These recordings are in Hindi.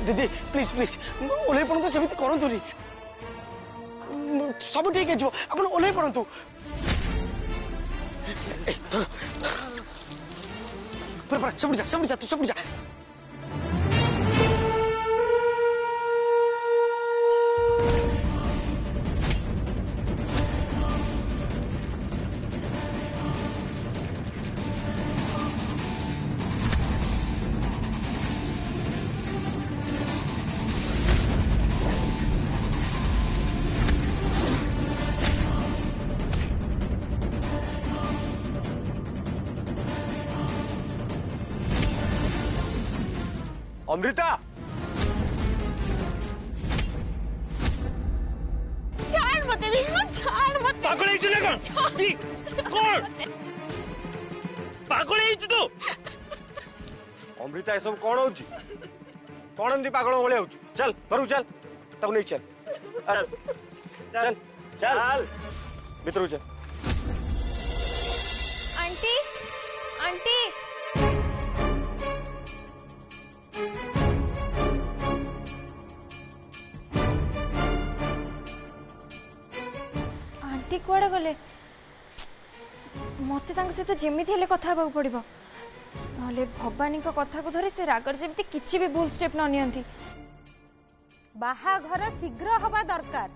दीदी प्लीज प्लीज ओल्हे पड़तु सेमती करतुनी सब ठीक है अपन ओल्हे पड़तु सब जा तू सब जा अमृता छाड़ मत पागल है ना कौन पागल है तू अमृता ये सब कौन होची कौन एमती पागल भले हो चल करू चल तब नहीं चल चल चल मित्रों चल आंटी आंटी आंटी कुआड़े गले मत सहित जमी कथा पड़ो ना भवानी कथा को धरी से रागर जमी किसी भी भूल स्टेप न नियंती बाहाघर शीघ्र हवा दरकार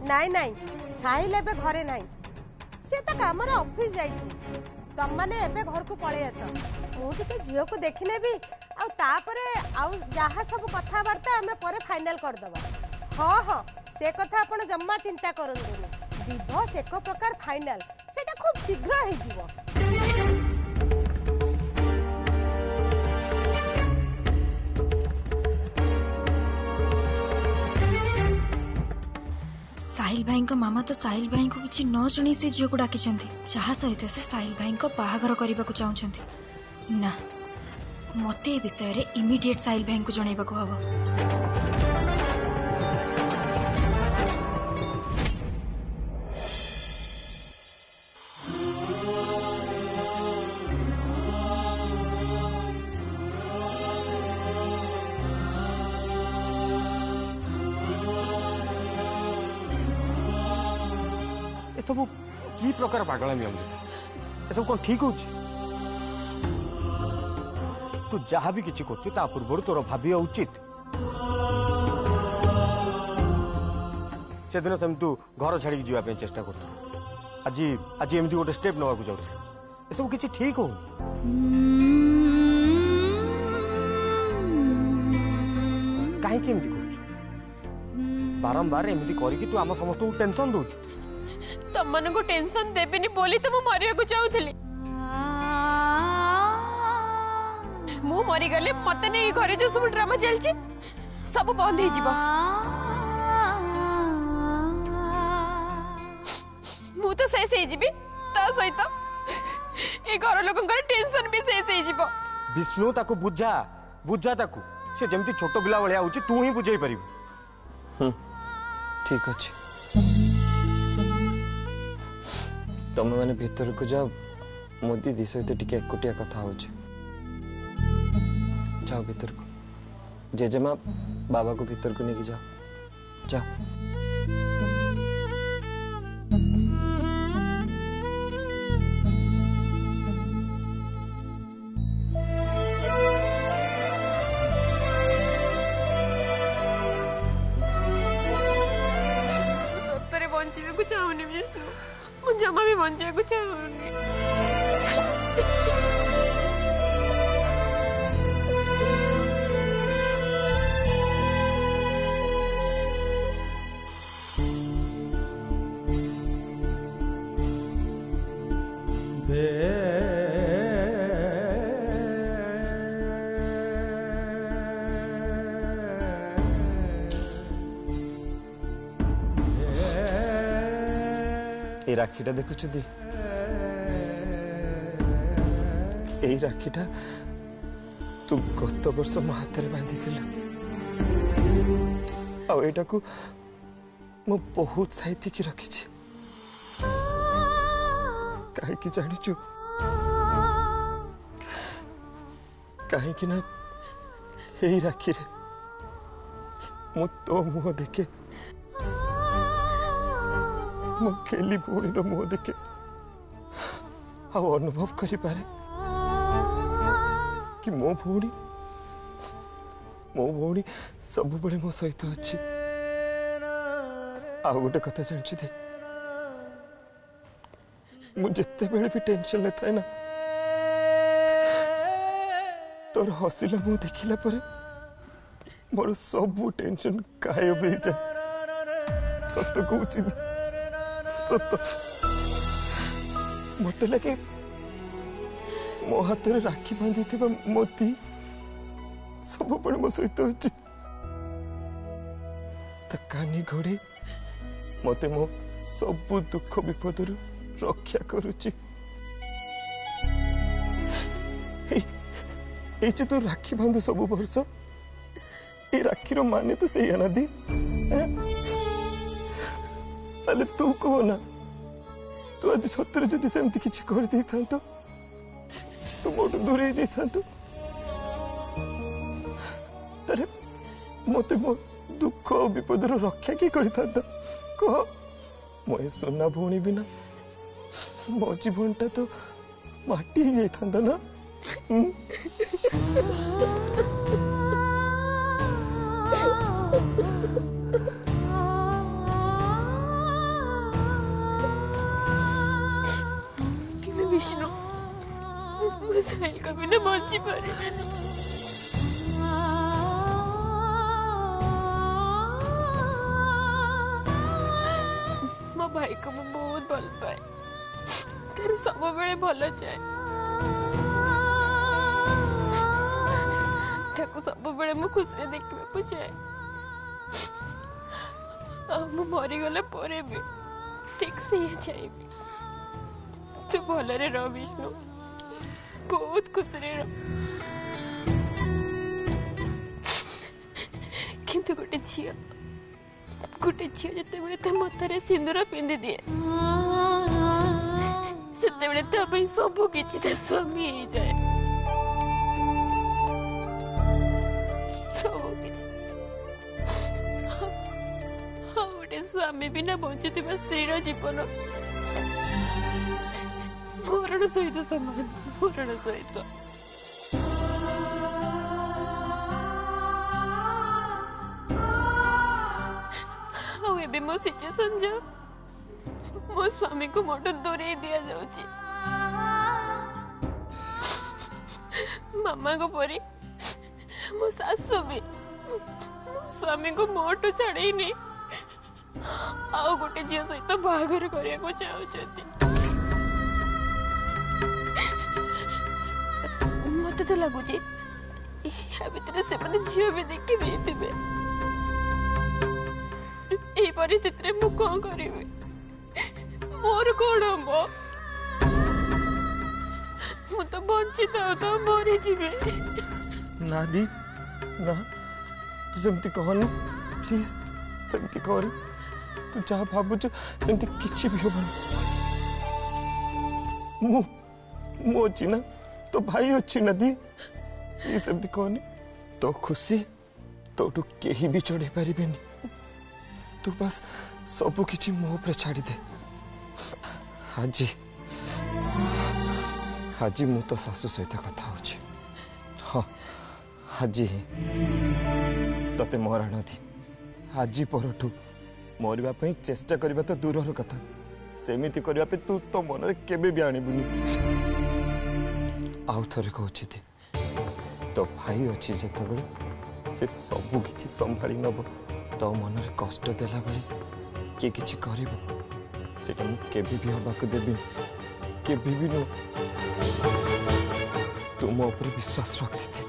नाई नाई साहिल एबे घरे नाई से तो काम ऑफिस जाइए तुम मैंने एबे घर को पळे आस मुझे झील को देखने भी जहाँ सब कथबार्ता आम पर फाइनाल करदबा हाँ हाँ से कथा आपण जम्मा चिंता करंतुनी डिवोर्स एक प्रकार फाइनाल सेटा खूब शीघ्र हो जिवो साहिल भाई का मामा तो साहिल भाई को किसी न शुणी से झील को डाकी जहाँ सहित से साहिल भाई को बाहागर करने को चाहते ना मते ए विषय रे इमीडिएट साहिल भाई को जणैबा को हबो ये सब की प्रकार पागलामी अमृता ये सब कौन ठीक हो तू जहाँ भी किसी कर पूर्व तोर भाविया उचित से दिन से तू घर छाड़ी जावाई चेष्टा कर आज आज एमती गोटे स्टेप नवा जाऊ ये सब किसी ठीक हो कहीं कर बारंबार एमती करके तू आम समस्त टेंशन दौ तुम मन को टेंशन देबेनी बोली तो मु मरिया को चाहूली मु मरी गले मत नहीं घरे जो सब ड्रामा चलची सब बंद हो जीवो मु तो शेष हो जीबी ता सहित ए घर लोकंकर टेंशन भी शेष हो जीवो विष्णु ताको बुझा बुझा ताको से जेमती छोट पिला भलिया होची तू ही बुझाई परिबु ठीक अच्छे तुम मैंने भीतर को जाओ मोदी दी सहित टिके एकोटिया कथा हो जाओ भीतर को जेजेमा बाबा को भीतर को लेके जाओ जाओ सत्तरे बंचे को चाहूनी विष्णु मु जमा भी बंचे को चाहूनी ये राखीटा देखुछ दी यही राखीटा तू गत वर्ष मो हाथ में बांधी आईटा को मु बहुत साइती की रखी कहीं जानिचु कहीं ना यही राखी रे मु तो मुह देखे मो केली भौणी मुह देखे आ अनुभव करि पारे कि मो भौणी सब बड़े मो सहित अच्छी। आ गोटे कथा जानछु दे मु जिते बेले भी टेंशन ले थाए ना तोर हसिला मुह देखिला परे मोर सब टेंशन गायब हो जाए। सत कहूँ सत मत लगे मो हाथ में राखी बांधी थी मोती सब बड़े मो सहित अच्छी कानी घोड़े मते मो सब दुख विपद रक्षा करुची। जो तू राखी बांधु सब वर्ष ये राखीर माने तो सही ना दी अले तू कह ना तू आज सतर जदि सेमती किछि कर दे था तो तू मोट दूर ही जाता तारे मते मो दुख और विपदर रक्षा की करता कह मो सोना भौणी बिना मो जीवनटा तो माटी ही जाता ना। विष्णु साहिल का बिना बची पारे मो भाई को मैं बहुत भल पाए तेरे सब बेले भल चाहे सब बेले मु खुशी देखा चाहे मु मरीगला भी ठीक से ये चाहिए तू भलरे रह विष्णु बहुत खुश रह किंतु गोटे झील जिते ता मथारे सिंदूर पिंधि दिए सेते ता सब किछि ता स्वामी हो जाए सब किछि गोटे स्वामी बिना बंचुଥିବା स्त्रीर जीवन मरण सहित समान मरण सहित एबे मो सिचुएशन जो मो स्वामी को मोटो दूर दिया जाउची मामा को परी मो सासु भी स्वामी को मोटो छाड़ी नहीं आउ गोटे झील सहित बाहागर करिया को चाहउछथि मत तो लगुची या भितर से मते झील भी देखि देथिबे ए परिस्थिति रे मु कोन करिवे मोर कोन हो मु तो बंचित तो मरी जीवे ना दी ना तू सेमती कहनी प्लीज सेमती कर तू जहाँ भावुच सेमती किछि भी होबनी मु अच्छी ना तो भाई अच्छी ना दी ये सेमती कहनी तो खुशी तोठू केही भी चढ़े पारिबेनी तू बस सब किछि मो ऊपर छाड़ी दे। हाजी मु तो सासु सहित कथा होछि हाँ हाजी तते मरण दी हाजी परठू मरवा पई चेष्टा करबा तो दूरर कथा सेमिति करबा पे तू तो मन रे केबे भी आनिबुनी आउ थरे कहछि दे तो भाई अच्छी जेते बेले से सब किछि संभाली नब तो मन रे कष्ट देला बेले के किछि करिबो सेटा मु केबे भी हबाक देबी केबे भी नो तू मो ऊपर विश्वास रख दे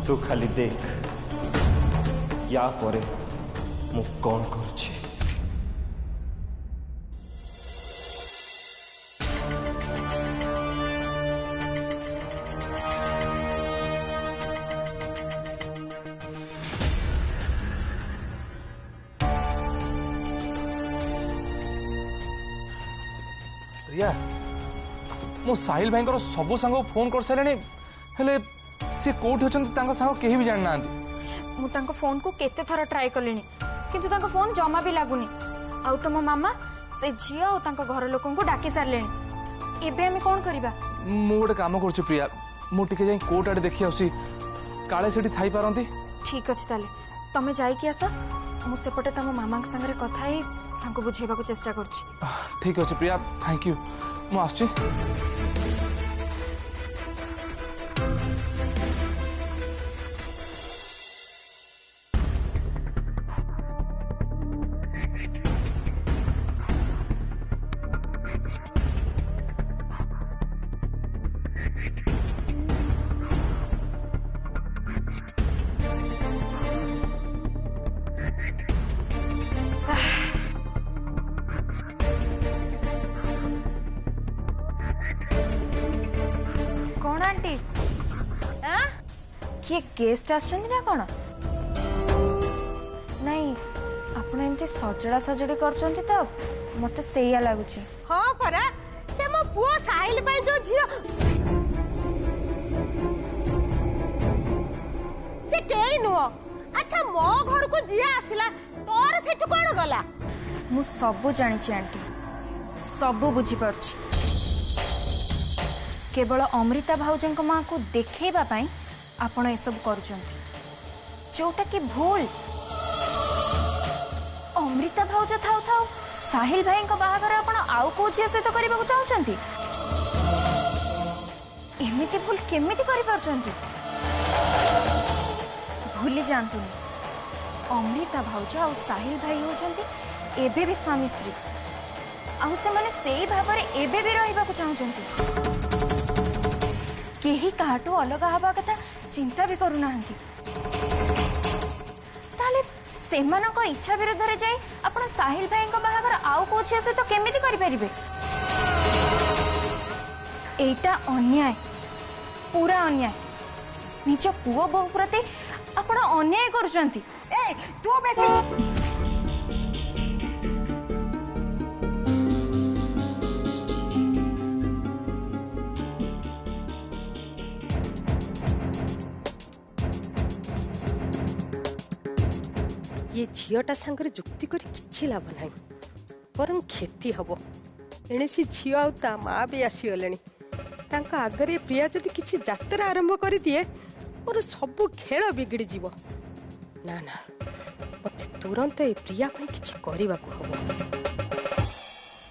तू खाली देख या परे मु कौन करछि प्रिया मो साहिल भाई सब सांग फोन कर सारे हेले सी कोठी अछंती तांका सांग केही भी जान नांती मु तांको फोन को केते थरा ट्राई करलिनी किंतु तांको फोन जमा भी लागुनी आउ तो मो मामा से झिया और तांको घर लोकन को डाकी सारलेनी एबे हमें कोन करबा मु गोटे काम करछु प्रिया मु टिके जाई कोर्ट आडे देखि आउसी काळे सेठी थाई पारंती ठीक अछि ताले तमे जाई कि आस मु सेपटे तम मामा के संगे कथा ही तांको बुझेबा को चेष्टा करछि ठीक अछि प्रिया थैंक यू मु आछी कौन आंटी किए गेस्ट आछन ना कौन नहीं आपण एमती सजड़ा सजड़ी करछंती त मते सेया लागुची हाँ परा से मो पुओ साहिल पे जो झियो से केई नुहो अच्छा मो घर को जिया आसिला तोर सेठु कोन गला मु सब जानी छी आंटी सब बुझी परछि केवल अमृता भाउजन माँ को देखा आपण ए सब करुचंती जोटा कि भूल अमृता भाउज थाउ थाउ साहिल भाई बाहागर आपण आउ को झिया सहित करबा को चाहउचंती एमिति भूल केमिति करि परचंती भूली जानतुनी अमृता भाउज आ साहिल भाई होचंती एबे भी स्वामी स्त्री आउ से माने सेई भाबरे एबे भी रहिबा को चाहउचंती केही काटो अलग हवा कथा चिंता भी करू नाहंती ताले सेमानक इच्छा विरुद्ध रे जाई आपण साहिल भाई को बाहागर आउ को छिया से तो केमिति करि परिबे एटा अन्याय पूरा अन्याय निज पुओ बहु प्रति आपण अन्याय करूचंती ए तू बेसी ये झीटा सांगे जुक्ति कर किछि लाभ ना बर क्षति हम एणे से झील आ माँ भी आसीगले आगे प्रिया जदि किसी यात्रा आरंभ कर दिए मोर सब खेल बिगड़ी जीव ना ना मत तुरंत ए प्रिया किछि करने को हम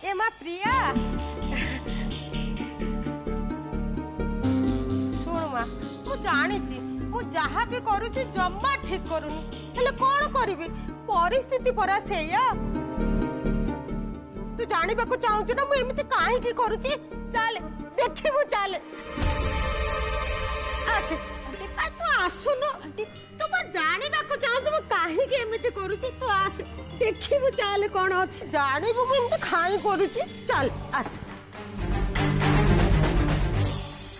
ए माँ प्रिया शुण माँ मु जानी मु जहा भी करुची जम्मा ठीक करूनी हेले कौन करी परिस्थिति परा से तू जानिबा को चाहूछु ना मु एमिति काहे की करूची चल देखिबु चल आसे तू आसु न तू बा जानिबा को चाहूछु मु काहे की एमिति करूची तू आसे देखिबु चल कोन अछि जानिबु मु एमिति खाई करूची चल आस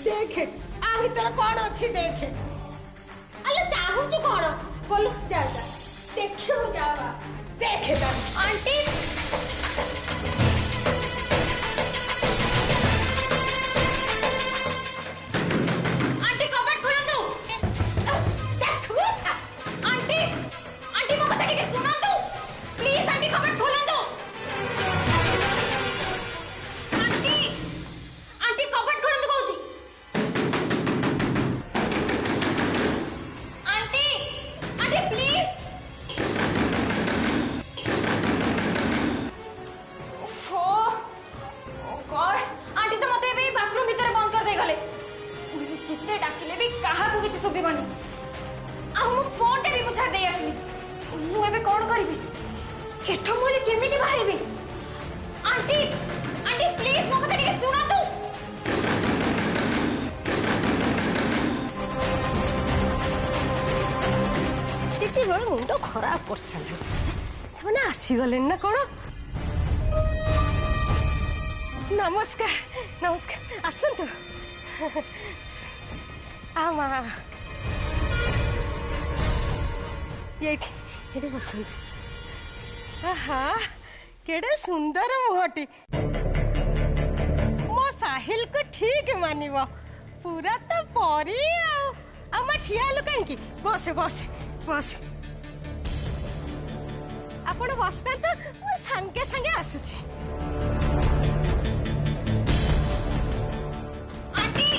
देखे आ भीतर कोन अछि देखे अले चाहूछु कोन बोलो जा जा देखियो जावा देखे जा आंटी आंटी कबट खोल दो देखो था आंटी आंटी को बता के सुना दो प्लीज आंटी कबट खोल दो आंटी आंटी कबट खोल दो कहूची आंटी आंटी प्लीज आंटी तो मते भी बाथरूम भीतर बंद कर दे गले जिते डाकिले भी काहा को किछ सुबिबनी आ मो फोन टे भी बुझा दे आसली मु एबे कोन करबी एठो मोले केमिति बाहरिबे आंटी आंटी प्लीज मो कथा के सुना तू देखि बड़ मुंडो खराब परछला सना आसी गले ना कोन नमस्कार नमस्कार आसंतु आमा ये बसंत आहा केडे सुंदर मुहटी ठीक मानिब पूरा तो परी आम ठिया हेलु कहीं बस बस बस आपण बसता तो मु संगे संगे आसुची आंटी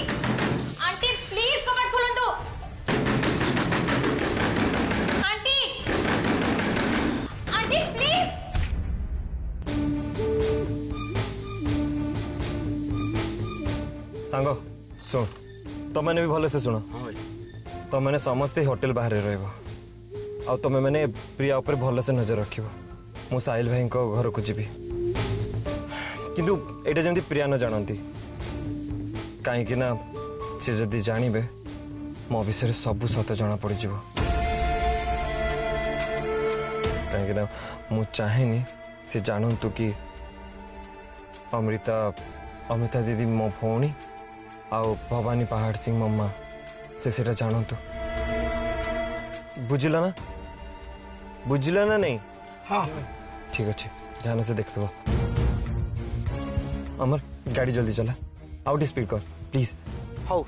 आंटी प्लीज कबाट खोलंतु आंटी आंटी प्लीज सांग शुण तुमने भी भलसे शुण तुमने समस्ते होटेल बाहर रहा तुम मैंने प्रिया उपर भलसे नजर रख मु साहिल भाई घर को जीवी किंतु एटा जमी प्रिया न जानती कहीं ना सी जदि जानवे मो विषय सब सत जना पड़ कहीं ना मु चाहेनी से जानतु कि अमृता दीदी मो भौणी आउ भवानी पहाड़ सिंह मम्मा से जानतु बुझिला ना नहीं हाँ ठीक अच्छे ध्यान से देखते अमर गाड़ी जल्दी चला आउट स्पीड कर प्लीज हौ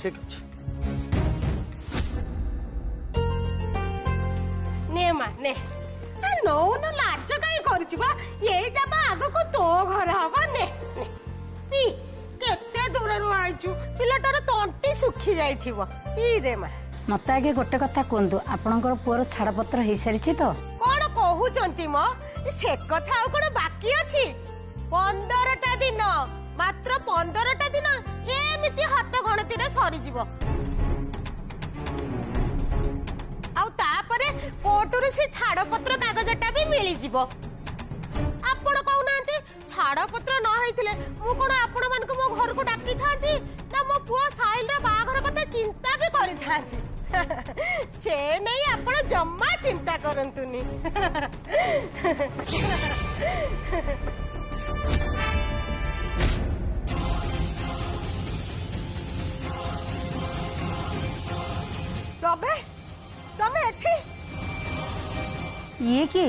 ठीक अच्छे ने मा ने नौन लाज कहीं करछबा एटा बा आगो को तो घर हबा ने पी केते दूर रु आइछु पिलाटर तंटी सुखी जाइथिबो पी दे मा मत आगे गोटे कथा कहतु आपणकर पुअर छाड़पत्र हो सारी तो कौन कहउचंती मो से कथा आ कोन बाकी अछि 15टा दिन मात्र 15टा दिन एमिति हाथ गणति रे सरी जीवो आउ तापरे कोर्टरू से छाड़पत्र कागजटा भी मिली जीवो आपण कहउनांती छाड़पत्र न हैथिले मु कोन आपण मान को मो घर को डाकी थांती ना मो पुओ साहिल रा बाघर कथा चिंता भी करि थांती से नहीं आपण जम्मा चिंता करंतुनी तबे तमे एठी ये कि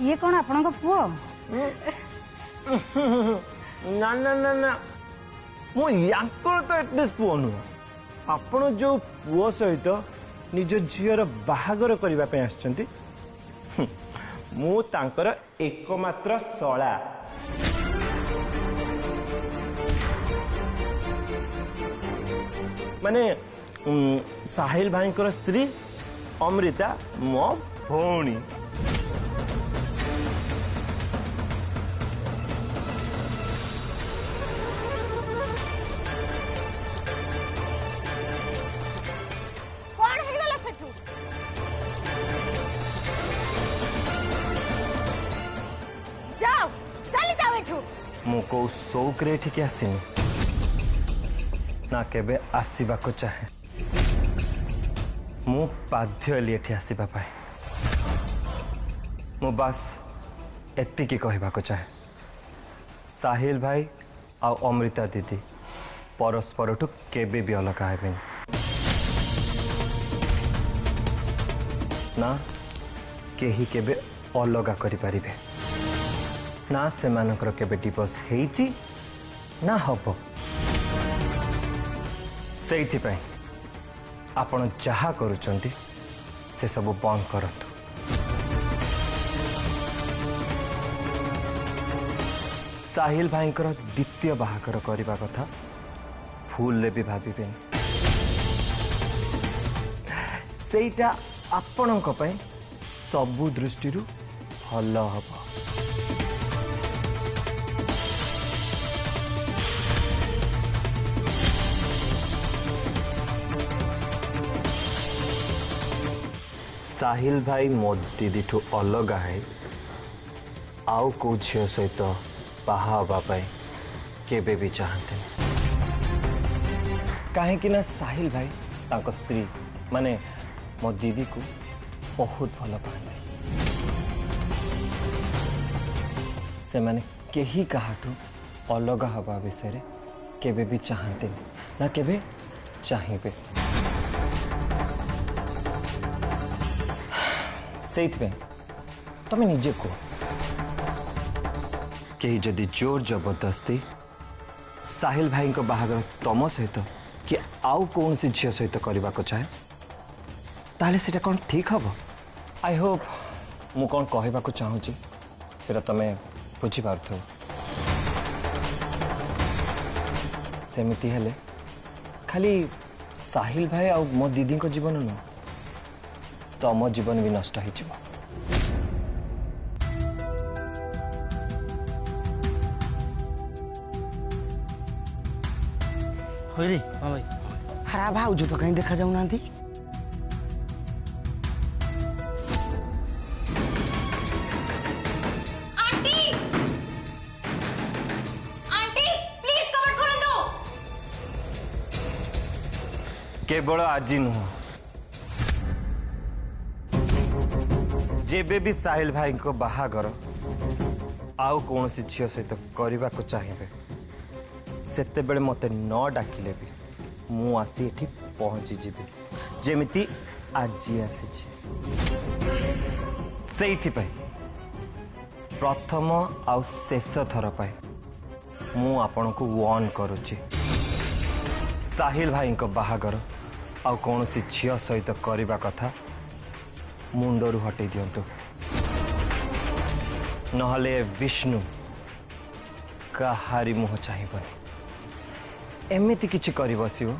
ये कौन आपन पुओ ना ना ना ना मो यांकर तो एटलिस्ट पुओ नुह आपण जो पुओ सहित निज झीर बाहागर करबा पे आछंती मु तांकर एकमात्र सळा माने साहिल भाईकर स्त्री अमृता मो भौणी कौन हे गला सेठू जाओ चली जाओ एठू मु को शौक रे ठीक आसीनी ना केबे आसीबा को चाहे मु बाध्य हेली एठी आसीबा पाए मु बस एतिकी कहबा को चाहे साहिल भाई आ अमृता दीदी परस्पर ठू केबे भी अलग हेबेनी ना केही केबे अलगा करि परिबे ना सेमानकर केबे डिवोर्स हेइची ना हबो सेइथिपाई आपण जहा करूचंती से सब बंद करतु साहिल भाईंकर द्वितीय बाहागर करबा कथा भूल भी भाबिबेनी सेइटा आपणक पई सबु दृष्टिरु भल हबो साहिल भाई मो दीदी ठू अलग है आउ को झील सहित बाहा केबे भी चाहते कहीं ना साहिल भाई तांको स्त्री माने मो दीदी को बहुत भल पाते से माने केही काहाठू अलग हवा विषय केबे भी चाहते ना केबे चाहिए से तुम निजे कह कहीं जदि जोर जबरदस्ती साहिल भाई को बाहागर तुम सहित कि आउ कौन सी झील सहित करने को चाहे ताले सेटा कौन ठीक हम आई होप मु कौन कहवा चाहूँगी सेटा तमें बुझीपार सेमिति हेले खाली साहिल भाई आ मो दीदी को जीवन न तम जीवन भी नष्ट हो रे हाँ भाई हरा भाउज तो कहीं देखा जाऊ ना केवल आज नुह जेबे भी साहिल भाई को बाहागर आउ कौन सी झील सहित करने को चाहिए सेते बेले मते न डाकिले भी मु आसी एठी पहुंची जीबी जेमिति आज आसी सेठी पे प्रथम आ शेष थर पे मु आपण को वार्न करुची साहिल भाई को बाहागर आ कौन सी झील सहित करने कथा मुंडरू हटे दिंतु नहले विष्णु काहारी मुह चाहिए एमती किछि करि बसियो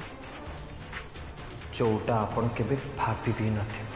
जोटा आपण केबे भाबी भी नथिबे।